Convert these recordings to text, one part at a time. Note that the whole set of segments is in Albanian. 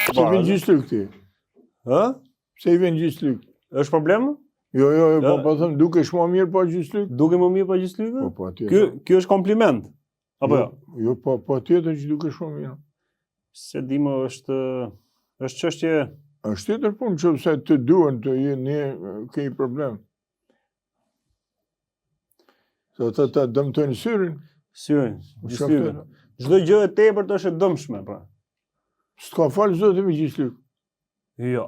Se vjen gjyslyk ti. Ë? Se i vjen gjyslyk. Është problem? Jo, po them dukesh më mirë pa gjyslyk. Duke më mirë pa gjyslyk? Po atje. Ky është kompliment. Apo jo? Jo, po tjetër që dukesh më mirë. Se di më është çështje. Është tjetër punë nëse të duan të jeni ke problem. Se ata dëmtojnë syrin. Syrin. Çdo gjë e tepërt është e dëmshme, pra. S'ka fal zoti me gjyslyk. Jo.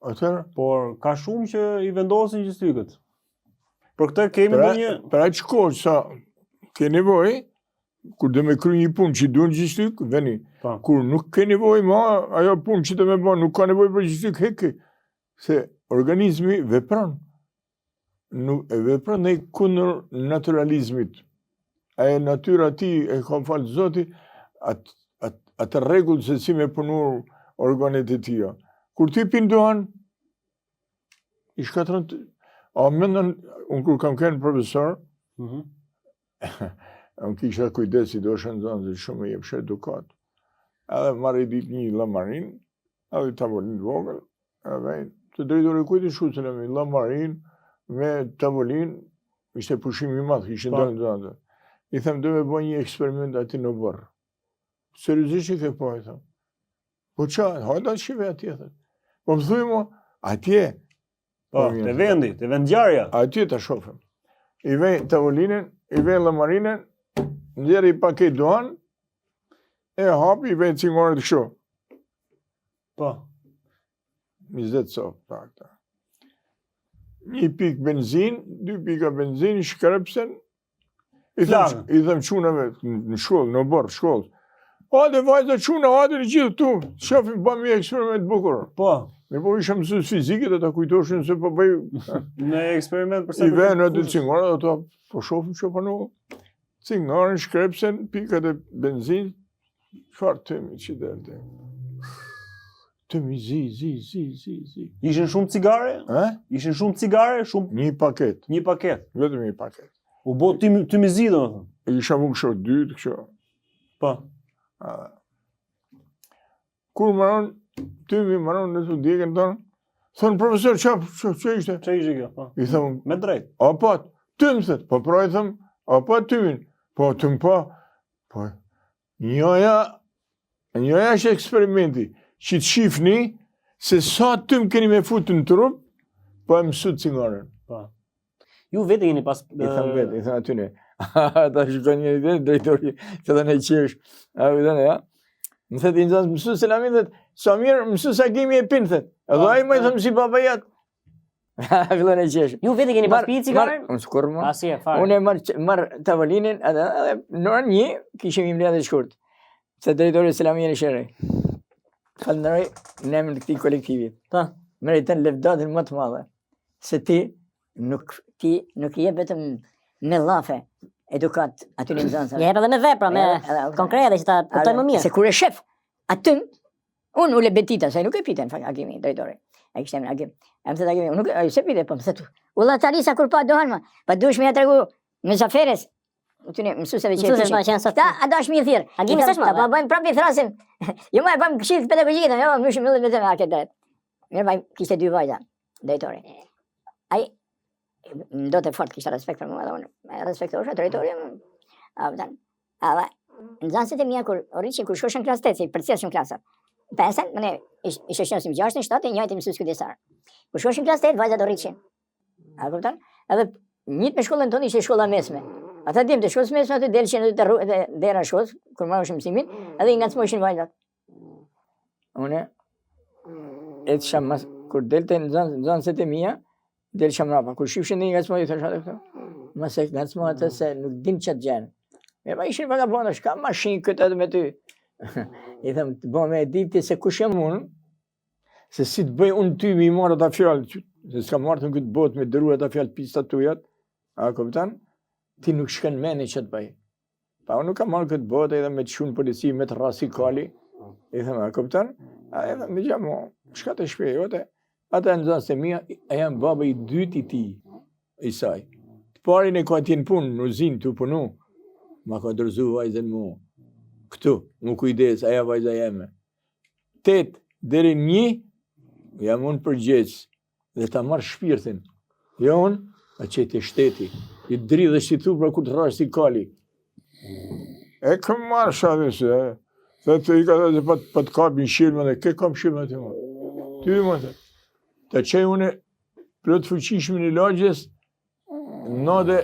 Atëherë, Por ka shumë që i vendosin gjyslykët. Për këtë kemi një... Për aq kohë sa ke nevojë, kur do me kry një punë që duan gjyshlyk, veni. Kur nuk ke nevojë ma, ajo punë që do me bën, nuk ka nevojë për gjyshlyk, heke. Se organizmi vepron. Vepron në kundër naturalizmit. Ajo natyra ti e ka falë Zoti, atë rregull se si me punu organet e tia. Kur ti pin duhan, i shkatron të... A mendon, unë kur kam qenë profesor, unë kisha kujdesi do shënë zonë që shumë e jepshe edukat. Edhe marrë i dit një lamarin, edhe tavolin vogël, edhe të drejtore kujti shusën e mi, lamarin me tavolin, ishte pushim i madh, ishin dalë zonë. I them, do me bo një eksperiment ati në bërë. Seriozisht i ke po, i them. Po qa, hajda shive atje, thë. Po më thuj mo, atje. Po, të vendi, të vendjarja. Atje të shofëm. I vej tavolinen, i vej lamarinën, njerë i paket duan, e hapi, i vej cingore të kësho. Po. 20 sot, takta. Një pik benzin, 2 pika benzin, shkrepsen, i them qunave në shkollë, në borë, shkollë. Hajde vajza quna, hajde në gjithë tu, shofim ba mi eksperiment bukur. Po. Me po isha mësus fizike dhe ta kujtoshin se po bëj... Në eksperiment përse... I venë atë cingore dhe ta po shofim që përnu. Cingore, shkrepsen, pikat e benzin, qëfar tëmi që delte. Tëmi zi. Ishin shumë cigare? Ishin shumë cigare? Një paket. Një paket? Vetëm një paket. U bo tëmi zi dhe më thëmë? Isha mu kësho, 2 të kësho. Po. Kur maron, tëmi maron në të djekën tonë, thonë profesor, që ishte? Që ishte kjo? I thëmë, me drejt. A pat, tëmë thët, po pra i thëmë, a pat tëmin? Po tëmë pa, po, njoja është eksperimenti, që të shifni se sa tëmë keni me futë në trup, po e mësut cingaren. Ju vete jeni pas... I thëmë vetë, i thëmë atyne. Ta shkën një ide, drejtori, që dhe në qesh. A u dhene, ja? Më thëtë i nëzënë, mësu se lamin, thëtë, sa mirë, mësu sa kemi e pinë, thëtë. Edhe a i më i thëmë si babajat. Fillon e qesh. Ju vete keni pas pi cigaren? Unë s'kur më. Asi e farë. Unë e marë tavolinin, edhe në orë 1, kishim i mbledhe shkurt. Se drejtori se lamin e shërej. Falënderoj në emrin të këtij kolektivit. Ta. Meritën lëvdatin më të madhe. Se ti nuk je vetëm me llafe edukat aty në nxënësve. Je edhe me vepra, me konkrete që ta kuptojmë më mirë. Se kur e shef aty, unë ule betita, se nuk e piten Agimi, drejtori. Ai kishte emrin Agim. Am thënë Agimi, nuk ai se pite, po më thotë. Ulla Tarisa kur pa dohan më, pa duhesh më ja tregu me zaferes. Unë mësuesve që Mësuesve që janë sot. Ta a dash më thirr. Agimi s'është më. Ta bëjmë prapë thrasim. Jo më bëjmë këshill pedagogjike, jo më shumë më vetëm atë. Mirë, vaj kishte 2 vajza, drejtori. Ai ndote fort, kishte respekt për mua dhe unë respektosha drejtorin. Nxënësit e mia kur orriçin kur shkoshin klasë 8, përcjellshin klasat. Pesën, më ne ishte shënsim 6, 7, njëjtë mësues kujdestar. Kur shkoshin klasë 8, vajzat orriçin. A kupton? Edhe njëjtë me shkollën tonë ishte shkolla mesme. Ata dim të shkollës mesme aty delshin edhe dera shkollës, kur marrëshim mësimin, edhe i ngacmojshin vajzat. Unë e të shamas, kur delte nxënësit e mia, del shamrapa, kur shifshin një ngacmoj, i thësha dhe këto, mëse ngacmoj atë se nuk dim që të gjenë. E pa ishin vagabonda, shka mashinë këtë edhe me ty. I thëmë, të bo me e diti se kush jam unë, se si të bëj unë ty mi marrë ata fjallë, se s'ka marrë të në këtë botë me dëru ata fjallë pista tujat, a këpëtan, ti nuk shkën meni që të bëj. Pa unë nuk ka marrë këtë botë edhe me të shunë polici, me të rasikali, i thëmë, a këpëtan, a edhe me gjamo, shka të shpej, jote, ata e nëzanë se mia, e jam baba i dytë i ti, i saj. Të parin e ka tjenë punë, në uzinë të punu, ma ka dërzu vajzën mu, këtu, mu kujdes, aja vajza jeme. 8, deri 1 jam unë përgjegjës dhe ta marr shpirtin. Jo unë, a qëti shteti. I dridhesh si thupra ku të rrash si kali. E kam marrë shatë se, dhe të i ka dhe pa të kapin shilme dhe ke kam shilme të më. Ty më të. Ta qaj une plot fuqishme një lagjes, në dhe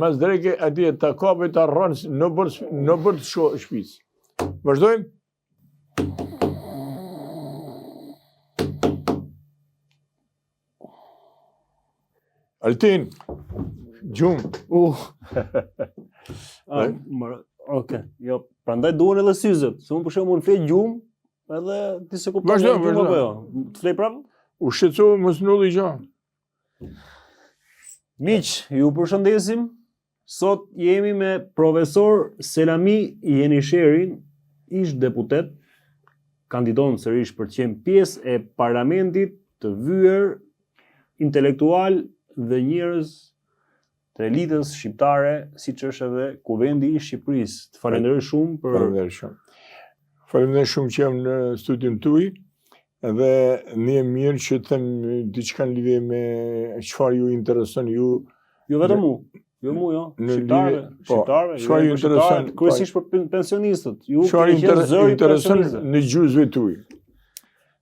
mas dreke ati ta kape ta rranë në bërë të shpis. Vazhdojmë? Altin, gjumë. Okej, jo, prandaj duhen edhe syzet. Se unë për shembull unë flej gjumë, edhe ti se kupton gjumë apo jo. Të flej prapë? U shqetësova mos ndodhi gjë. Miq, ju përshëndesim. Sot jemi me profesor Selami Jenisherin, ish deputet, kandidon sërish për të qenë pjesë e parlamentit të vyer intelektual dhe njerëz të elitës shqiptare, siç është edhe Kuvendi i Shqipërisë. Të falenderoj shumë për Faleminderit shumë. Faleminderit shumë që jam në studion tuaj dhe ne e mirë që them diçka në lidhje me çfarë ju intereson ju. Jo vetëm mu. Jo mu, jo. Shqiptarëve, çfarë ju intereson kryesisht për pensionistët. Ju çfarë keni qenë zëri i intereson pensionistëve. në gjuzëve tuaj.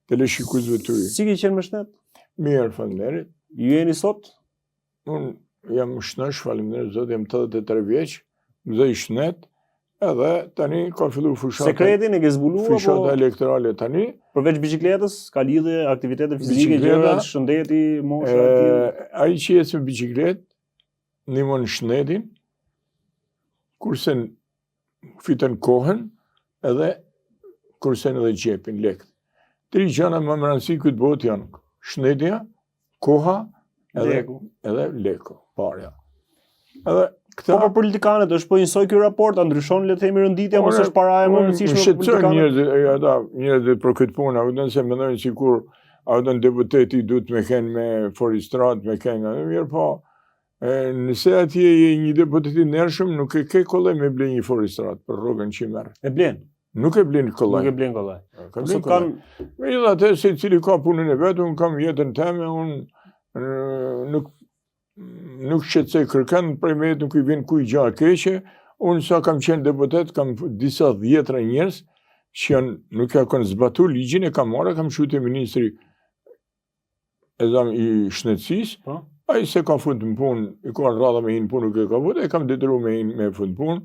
Të shikuesve tuaj. Si ke qenë më shnet? Mirë, faleminderit. Ju jeni sot? Unë jam shnesh, faleminderit Zot, jam 83 vjeç, më i shnet, edhe tani ka filluar fushata. Sekretin e ke zbuluar fushata apo elektorale tani. përveç biçikletës, ka lidhje aktivitete fizike, gjëra, shëndeti, mosha e tillë? Ai që ecë me biçikletë ndihmon shnetin, kurse fiton kohën edhe kurse edhe gjepin lekë. 3 gjëra më rëndësishme këtë botë janë shnetja, koha edhe leku, parja. Edhe Po për politikanët është po njësoj ky raport, a ndryshon le të themi rënditja, mos është paraja më e rëndësishme për politikanët? Njerëzit për këtë punë, a se mendojnë sikur a deputeti duhet me kenë me forestrat, me kenë, mirë po, nëse atje je një deputet i ndershëm, nuk e ke kollaj me ble një forestrat për rrogën që merr. E blen. Nuk e blen kollaj. Nuk e blen kollaj. Ose kanë megjithatë se cili ka punën e vet, unë kam jetën time, unë nuk shqetësoj kërkën, prej me nuk i vjen kuj gjë keqe. Unë sa kam qenë deputet, kam disa dhjetra njerëz që nuk ja kanë zbatuar ligjin, e kam marrë, kam shujtë ministri i shnetësisë. Ai se ka fund në punë, i ka rradha me hinë punë, nuk e ka vëtë, e kam detyruar me hinë me fund punë.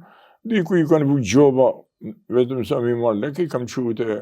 Diku i kanë vu gjoba, vetëm sa mi marrë lekë, i kam shujtë